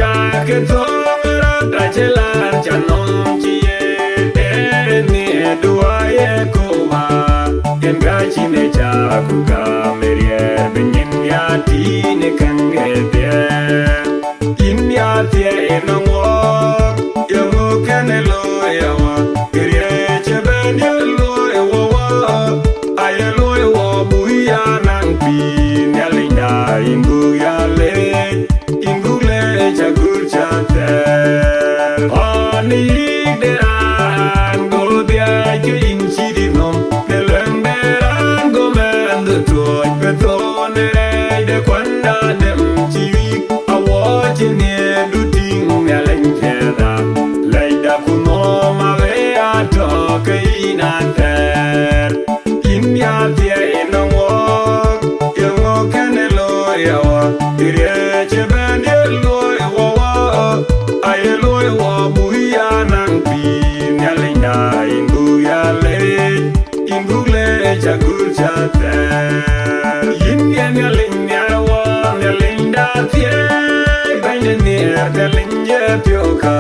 cha cái thong ra đại chế lan cha non chi e ni đua e cô mà em gái chi ne cha cô ca merie bên nhìn ya ti ne căng nghe tia in ya tia en ngô yo ngô cái ne lo ya wa kire che ben yo lo e wa wa ai lo e wa bu ya nang pi ne linda ingu ya le cha gur cha ter ani de an go dia ju in chi di nom de leng de an go men de to pe to ne de quan da dem chi a wo chi ne du ting ne leng che da lai da ku no ma ve a to ke na ter in ya tie in wo yo ngo kan lo ya wa dire che ben de lo ai lôi wa buia nang pi nyalinda ingu le cha gur cha te yin nyalinda wa nyalinda tie ben ne de linje pyo ka